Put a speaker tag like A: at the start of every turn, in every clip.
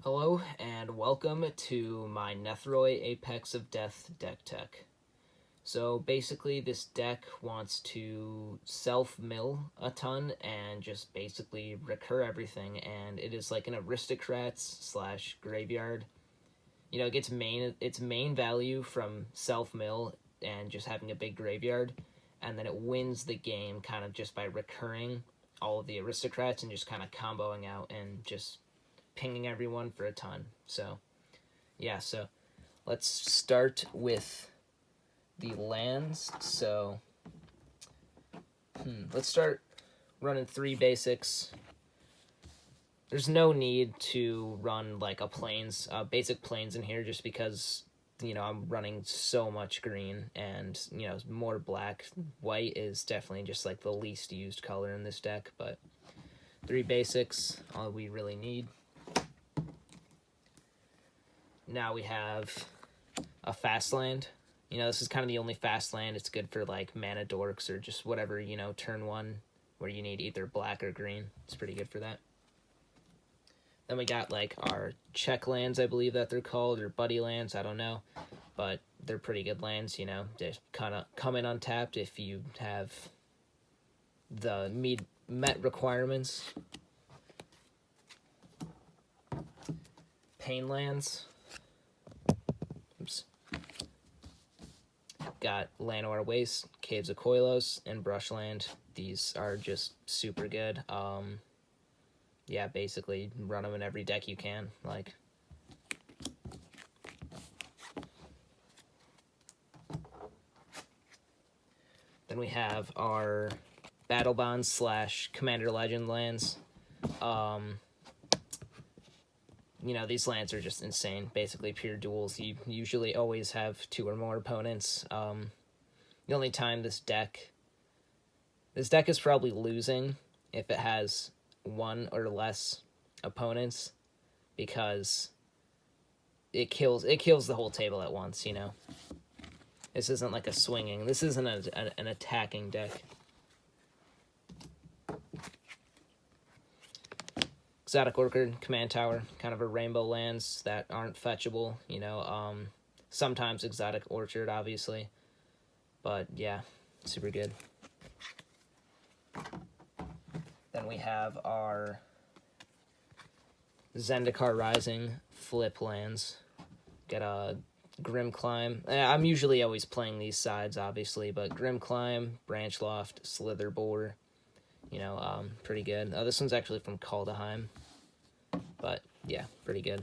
A: Hello and welcome to my Nethroi Apex of Death deck tech. So basically this deck wants to self-mill a ton and just basically recur everything, and it is like an aristocrats slash graveyard. You know, it gets its main value from self-mill and just having a big graveyard, and then it wins the game kind of just by recurring all of the aristocrats and just kind of comboing out and just pinging everyone for a ton. So yeah, so let's start with the lands. So let's start running 3 basics. There's no need to run like a basic plains in here, just because I'm running so much green and more black. White is definitely just like the least used color in this deck, but 3 basics, all we really need. Now we have a fast land. This is kind of the only fast land. It's good for like mana dorks or just whatever, turn 1 where you need either black or green. It's pretty good for that. Then we got like our check lands, I believe that they're called, or buddy lands, I don't know. But they're pretty good lands, They kind of come in untapped if you have the met requirements. Pain lands. Oops. Got Llanowar Waste, Caves of Koilos, and Brushland. These are just super good. Yeah, basically run them in every deck you can. Like, then we have our Battle Bonds slash Commander Legend lands. These lands are just insane. Basically pure duels. You usually always have 2 or more opponents. The only time this deck is probably losing if it has 1 or less opponents, because it kills the whole table at once. This isn't like a swinging. This isn't an attacking deck. Exotic Orchid, Command Tower, kind of a rainbow lands that aren't fetchable, sometimes Exotic Orchard, obviously, but yeah, super good. Then we have our Zendikar Rising flip lands. Got a Grim Climb. I'm usually always playing these sides, obviously, but Grim Climb, Branch Loft, Slither Boar, pretty good. This one's actually from Kaldheim, but yeah, pretty good.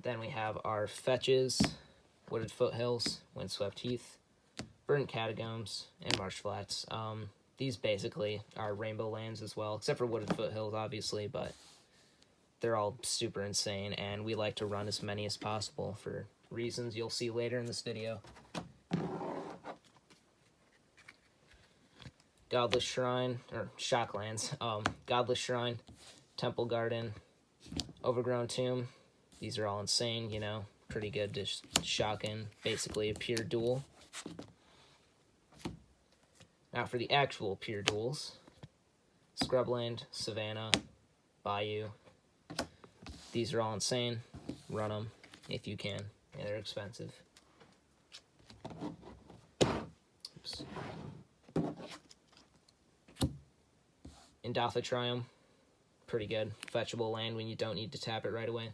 A: Then we have our fetches: Wooded Foothills, Windswept Heath, Burnt Catacombs, and Marsh Flats. These basically are rainbow lands as well, except for Wooded Foothills, obviously, but they're all super insane, and we like to run as many as possible for reasons you'll see later in this video. Godless Shrine, or Shocklands, Godless Shrine, Temple Garden, Overgrown Tomb. These are all insane, pretty good to shock in, basically a pure duel. Now for the actual pure duels: Scrubland, Savannah, Bayou. These are all insane. Run them if you can. Yeah, they're expensive. Oops. Indotha Triumph, pretty good. Fetchable land when you don't need to tap it right away.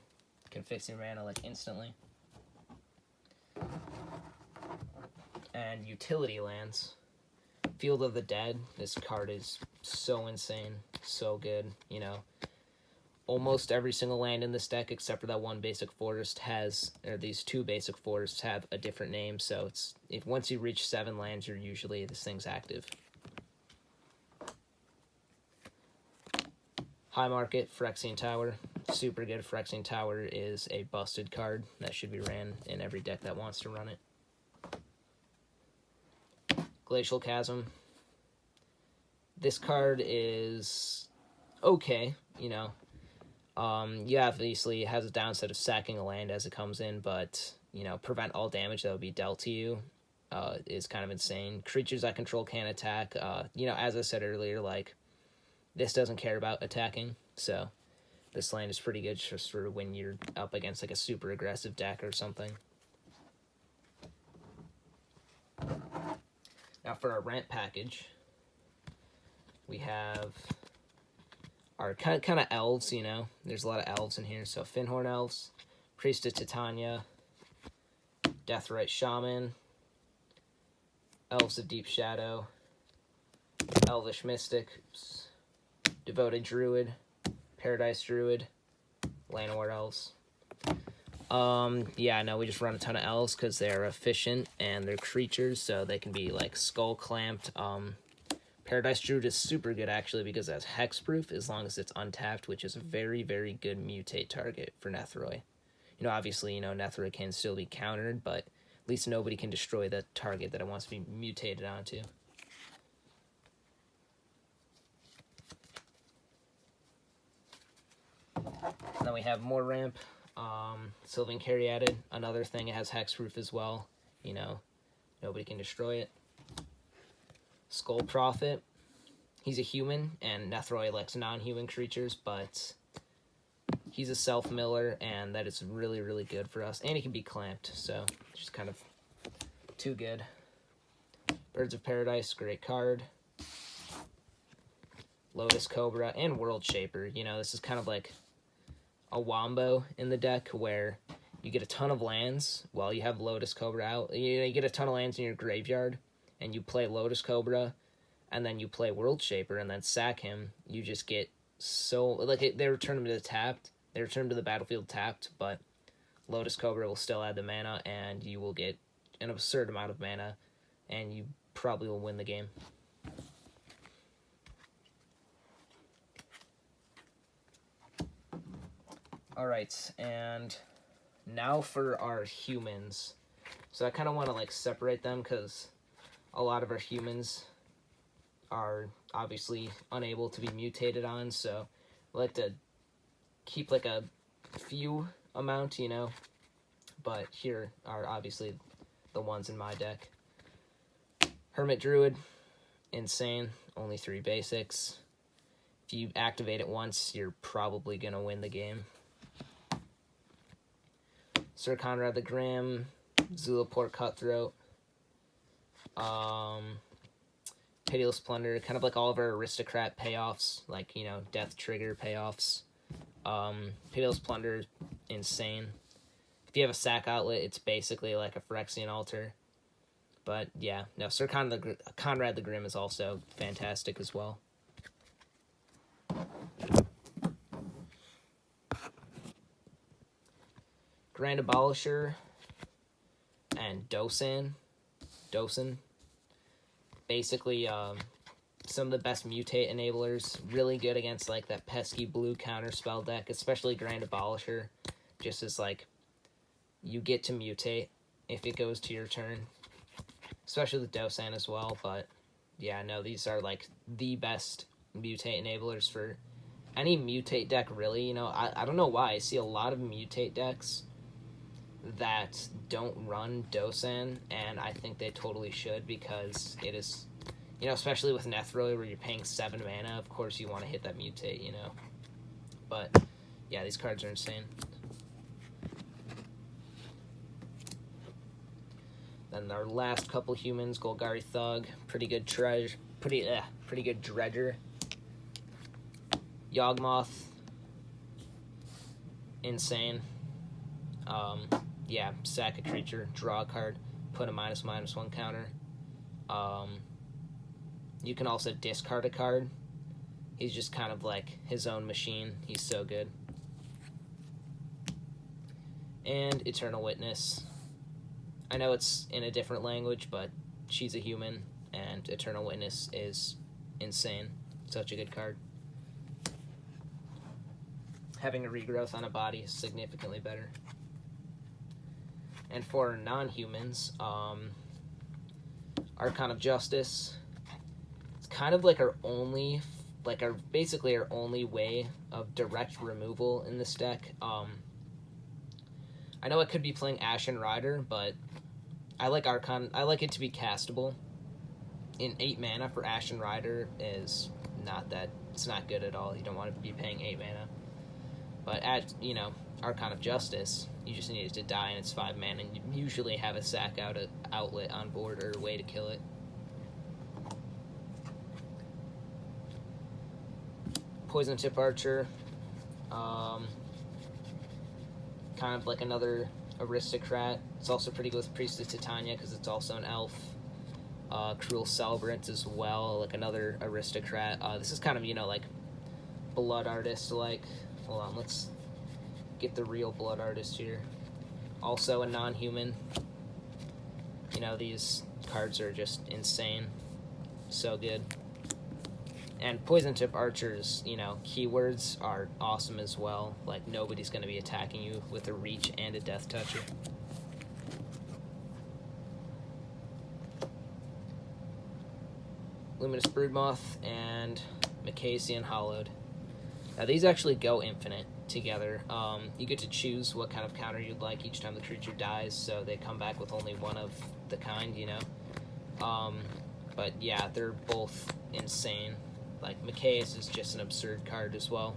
A: Can fix your mana like instantly. And utility lands. Field of the Dead. This card is so insane, so good. Almost every single land in this deck, except for that one basic forest, these 2 basic forests have a different name. So once you reach 7 lands, this thing's active. High Market, Phyrexian Tower. Super good. Phyrexian Tower is a busted card that should be ran in every deck that wants to run it. Glacial Chasm. This card is okay, you obviously has a downside of sacking a land as it comes in, but, prevent all damage that would be dealt to you is kind of insane. Creatures that control can't attack. As I said earlier, like, this doesn't care about attacking, so this land is pretty good just for when you're up against like a super aggressive deck or something. Now for our rent package, we have our kind of elves, you know. There's a lot of elves in here. So Finhorn Elves, Priest of Titania, Nethroi Shaman, Elves of Deep Shadow, Elvish Mystic, Devoted Druid, Paradise Druid, Llanowar Elves. Yeah, no, we just run a ton of elves because they're efficient and they're creatures, so they can be like skull clamped. Paradise Druid is super good actually because it has hexproof as long as it's untapped, which is a very, very good mutate target for Nethroi. You know, obviously, you know, Nethroi can still be countered, but at least nobody can destroy the target that it wants to be mutated onto. And then we have more ramp. Sylvan Caryatid, another thing, it has hexproof as well. You know, nobody can destroy it. Skull Prophet, he's a human, and Nethroi likes non-human creatures, but he's a self-miller, and that is really, really good for us. And he can be clamped, so it's just kind of too good. Birds of Paradise, great card. Lotus Cobra, and World Shaper. You know, this is kind of like a wombo in the deck where you get a ton of lands while you have Lotus Cobra out. You get a ton of lands in your graveyard, and you play Lotus Cobra, and then you play World Shaper, and then sack him. You just get so... like, they return him to the tapped. They return him to the battlefield tapped, but Lotus Cobra will still add the mana, and you will get an absurd amount of mana, and you probably will win the game. Alright, and now for our humans. So I kind of want to like separate them because a lot of our humans are obviously unable to be mutated on, so I like to keep like a few amount, you know, but here are obviously the ones in my deck. Hermit Druid, insane, only 3 basics. If you activate it once, you're probably going to win the game. Sir Conrad the Grim, Zulaport Cutthroat, Pitiless Plunder, kind of like all of our aristocrat payoffs, like, you know, Death Trigger payoffs. Pitiless Plunder, insane. If you have a sack outlet, it's basically like a Phyrexian Altar. But yeah, no, Sir Conrad the Grim is also fantastic as well. Grand Abolisher and Dosan. Basically, some of the best mutate enablers. Really good against like that pesky blue counterspell deck, especially Grand Abolisher. Just as like, you get to mutate if it goes to your turn. Especially with Dosan as well, but yeah, no, these are like the best mutate enablers for any mutate deck, really. You know, I don't know why. I see a lot of mutate decks that don't run Dosan, and I think they totally should because it is, you know, especially with Nethroi where you're paying 7 mana, of course you want to hit that mutate, you know. But yeah, these cards are insane. Then our last couple humans, Golgari Thug, pretty good good Dredger. Yawgmoth, insane. Yeah, sack a creature, draw a card, put a -1/-1 counter. You can also discard a card. He's just kind of like his own machine. He's so good. And Eternal Witness. I know it's in a different language, but she's a human, and Eternal Witness is insane. Such a good card. Having a regrowth on a body is significantly better. And for non-humans, Archon of Justice. It's kind of like basically our only way of direct removal in this deck. I know I could be playing Ashen Rider, but I like Archon. I like it to be castable. In 8 mana for Ashen Rider is it's not good at all. You don't want to be paying 8 mana. But at, you know, Archon of Justice, you just need it to die and it's 5 mana, and you usually have a sack outlet on board or a way to kill it. Poison Tip Archer, kind of like another aristocrat. It's also pretty good with Priest of Titania because it's also an elf. Cruel Celebrant as well, like another aristocrat. This is kind of, you know, like Blood Artist, like, hold on, let's get the real Blood Artist here. Also a non-human. You know, these cards are just insane. So good. And Poison Tip Archer's, you know, keywords are awesome as well. Like, nobody's going to be attacking you with a Reach and a Death Toucher. Luminous Broodmoth and Macassian Hollowed. Now, these actually go infinite together. You get to choose what kind of counter you'd like each time the creature dies, so they come back with only one of the kind, you know. But yeah, they're both insane. Like, Macassian is just an absurd card as well.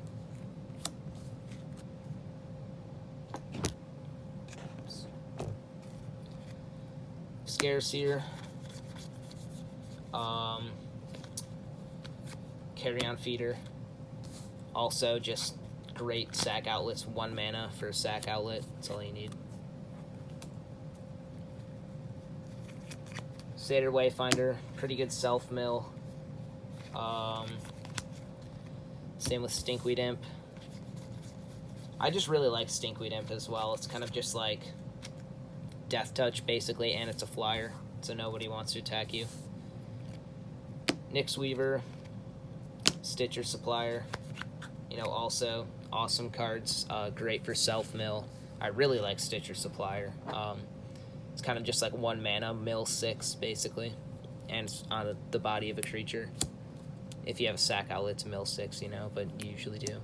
A: Scareseer. Carrion Feeder. Also, just great sack outlets. 1 mana for a sack outlet. That's all you need. Satyr Wayfinder. Pretty good self-mill. Same with Stinkweed Imp. I just really like Stinkweed Imp as well. It's kind of just like Death Touch, basically, and it's a flyer, so nobody wants to attack you. Nyx Weaver, Stitcher Supplier, you know, also awesome cards, great for self-mill. I really like Stitcher Supplier. It's kind of just like 1 mana, mill 6, basically, and it's on the body of a creature. If you have a sack outlet, it's mill 6, you know, but you usually do.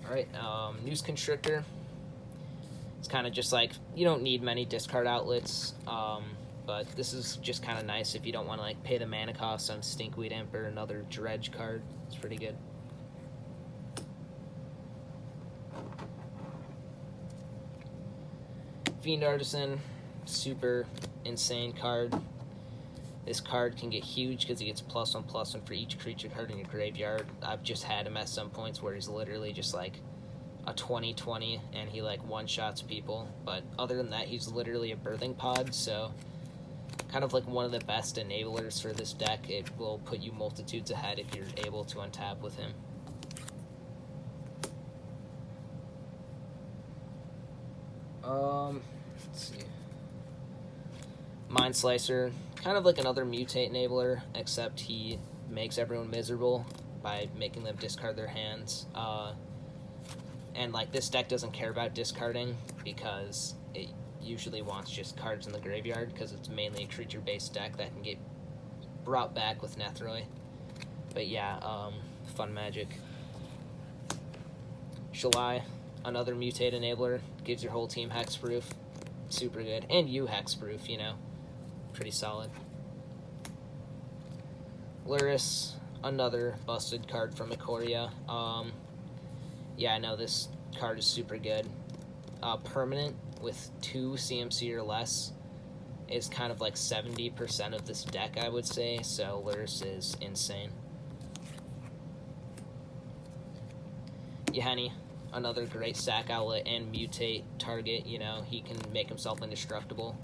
A: Alright, Noose Constrictor. It's kind of just like, you don't need many discard outlets, but this is just kind of nice if you don't want to like pay the mana cost on Stinkweed Imp or another Dredge card. It's pretty good. Fiend Artisan, super insane card. This card can get huge because he gets +1/+1 for each creature card in your graveyard. I've just had him at some points where he's literally just like a 20/20 and he like one-shots people. But other than that, he's literally a birthing pod, so kind of like one of the best enablers for this deck. It will put you multitudes ahead if you're able to untap with him. Let's see. Mind Slicer, kind of like another mutate enabler, except he makes everyone miserable by making them discard their hands. And like, this deck doesn't care about discarding because it usually wants just cards in the graveyard because it's mainly a creature-based deck that can get brought back with Nethroi. But yeah, fun magic. Shalai, another mutate enabler, gives your whole team hexproof. Super good. And you hexproof, you know. Pretty solid. Luris, another busted card from Ikoria. Yeah, I know this card is super good. Permanent with 2 CMC or less is kind of like 70% of this deck, I would say, so Luris is insane. Yahenni, another great sack outlet and mutate target, you know, he can make himself indestructible.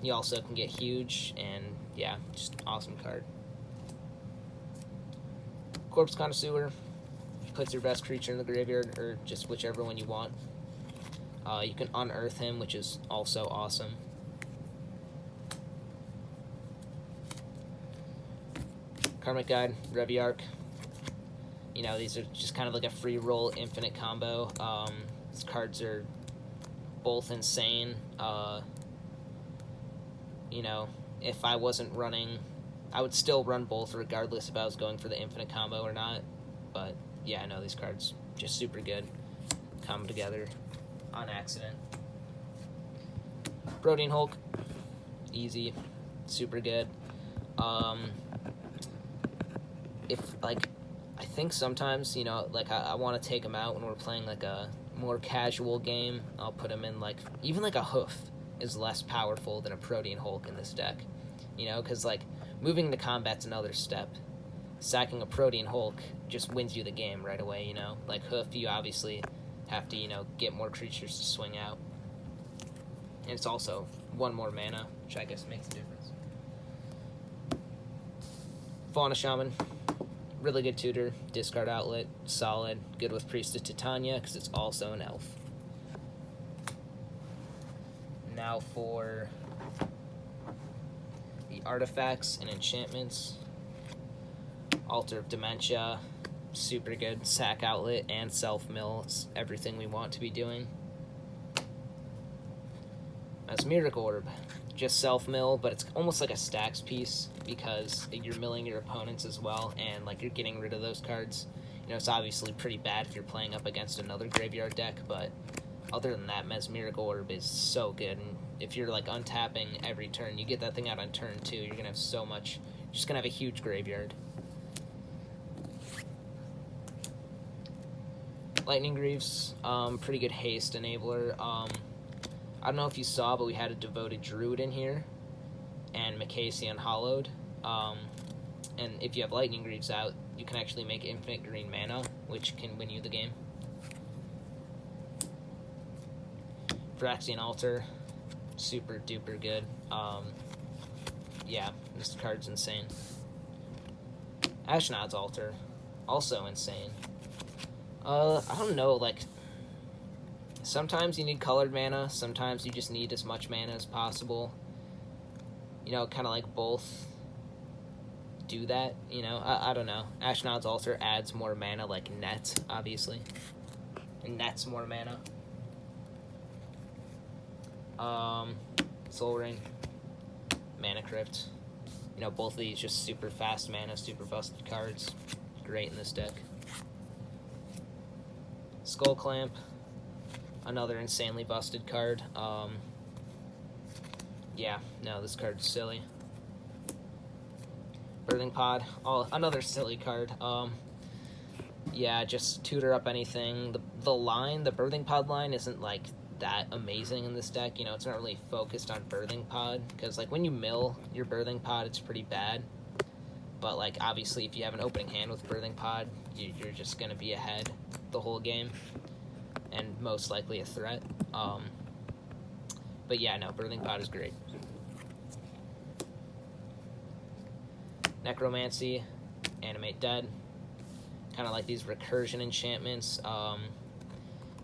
A: He also can get huge, and yeah, just awesome card. Corpse Connoisseur puts your best creature in the graveyard, or just whichever one you want. You can unearth him, which is also awesome. Karmic Guide, Reviarch. You know, these are just kind of like a free roll infinite combo. These cards are both insane. You know, if I wasn't running, I would still run both regardless if I was going for the infinite combo or not. But yeah, I know these cards just super good. Come together on accident. Protein Hulk, easy, super good. If, like, I think sometimes, you know, like, I want to take him out when we're playing, like, a more casual game. I'll put him in, like, even, like, a Hoof is less powerful than a Protein Hulk in this deck. You know, because, like, moving into combat's another step. Sacking a Protein Hulk just wins you the game right away, you know? Like, Hoof, you obviously have to, you know, get more creatures to swing out. And it's also 1 more mana, which I guess makes a difference. Fauna Shaman, really good tutor. Discard outlet, solid. Good with Priest of Titania, because it's also an elf. Now for the artifacts and enchantments. Altar of Dementia, super good. Sack outlet and self-mill, it's everything we want to be doing. That's Miracle Orb. Just self-mill, but it's almost like a stacks piece because you're milling your opponents as well, and like you're getting rid of those cards. You know, it's obviously pretty bad if you're playing up against another graveyard deck, but other than that, Miracle Orb is so good. And if you're like untapping every turn, you get that thing out on turn 2, you're gonna have so much. You're just gonna have a huge graveyard. Lightning Greaves, pretty good haste enabler. I don't know if you saw, but we had a Devoted Druid in here, and Macassian Hollowed. And if you have Lightning Greaves out, you can actually make infinite green mana, which can win you the game. Phyrexian Altar, super duper good. Yeah, this card's insane. Ashnod's Altar, also insane. I don't know, like, sometimes you need colored mana, sometimes you just need as much mana as possible. You know, kind of like both do that, you know? I don't know. Ashnod's Altar adds more mana, like Net, obviously. And Net's more mana. Soul Ring, Mana Crypt. You know, both of these just super fast mana, super busted cards. Great in this deck. Skull Clamp, another insanely busted card. Yeah, no, this card's silly. Birthing Pod, another silly card. Yeah, just tutor up anything. The Birthing Pod line isn't like that amazing in this deck. You know, it's not really focused on Birthing Pod, because like when you mill your Birthing Pod, it's pretty bad. But like obviously, if you have an opening hand with Birthing Pod, you're just gonna be ahead the whole game, and most likely a threat. But yeah, no, Birthing Pod is great. Necromancy, Animate Dead, kind of like these recursion enchantments.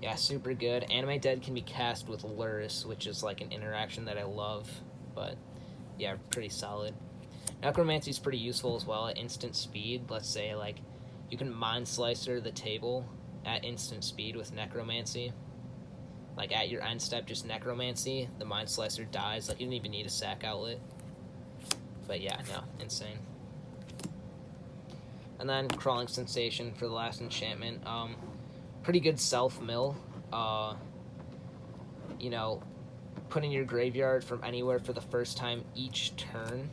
A: Yeah, super good. Animate Dead can be cast with Luris, which is like an interaction that I love, but yeah, pretty solid. Necromancy is pretty useful as well at instant speed. Let's say like you can Mind Slicer the table at instant speed with Necromancy. Like at your end step, just Necromancy, the Mind Slicer dies. Like you don't even need a sack outlet. But yeah, no, insane. And then Crawling Sensation for the last enchantment. Pretty good self-mill. You know, put in your graveyard from anywhere for the first time each turn.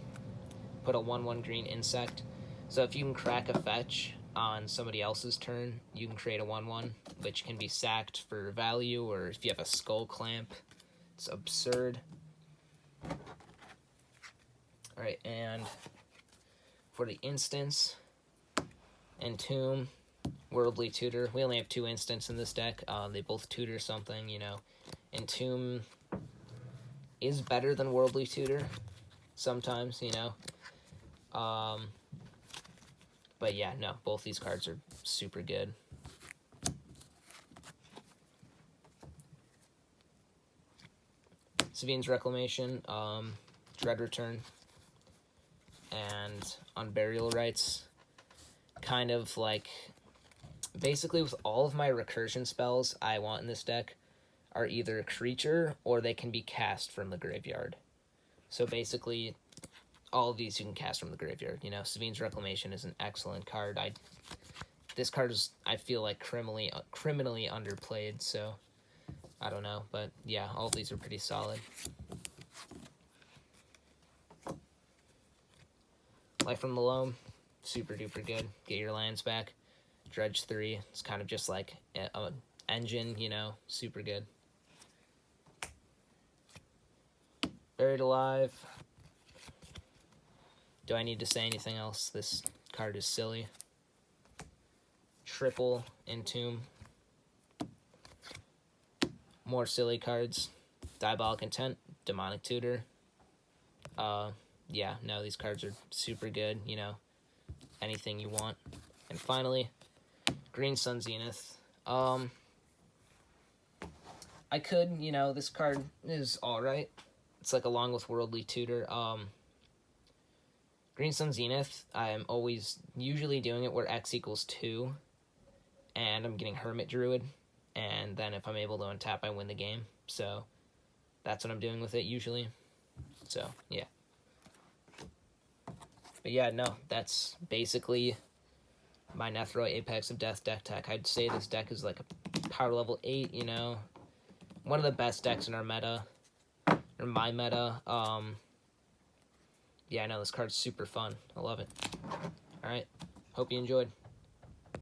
A: Put a 1/1 green insect. So if you can crack a fetch on somebody else's turn, you can create a 1/1, which can be sacked for value, or if you have a Skull Clamp, it's absurd. Alright, and for the instance, Entomb, Worldly Tutor. We only have 2 instants in this deck. They both tutor something, you know. Entomb is better than Worldly Tutor sometimes, you know. But yeah, no, both these cards are super good. Savine's Reclamation, Dread Return, and Unburial Rites. Kind of like, basically with all of my recursion spells I want in this deck are either a creature or they can be cast from the graveyard. So basically, all of these you can cast from the graveyard. You know, Savine's Reclamation is an excellent card. This card is, I feel like, criminally underplayed, so I don't know. But yeah, all of these are pretty solid. Life from the Loam, super duper good. Get your lands back. Dredge 3, it's kind of just like an engine, you know, super good. Buried Alive. Do I need to say anything else? This card is silly. Triple Entomb. More silly cards. Diabolic Intent, Demonic Tutor. Yeah, no, these cards are super good, you know, anything you want. And finally, Green Sun Zenith. I could, you know, this card is alright. It's like along with Worldly Tutor. Green Sun Zenith, I'm always usually doing it where X equals 2, and I'm getting Hermit Druid, and then if I'm able to untap, I win the game. So that's what I'm doing with it usually. So, yeah. But yeah, no, that's basically my Nethroi Apex of Death deck tech. I'd say this deck is like a power level 8, you know. One of the best decks in our meta, or my meta. Yeah, I know this card's super fun. I love it. Alright, hope you enjoyed.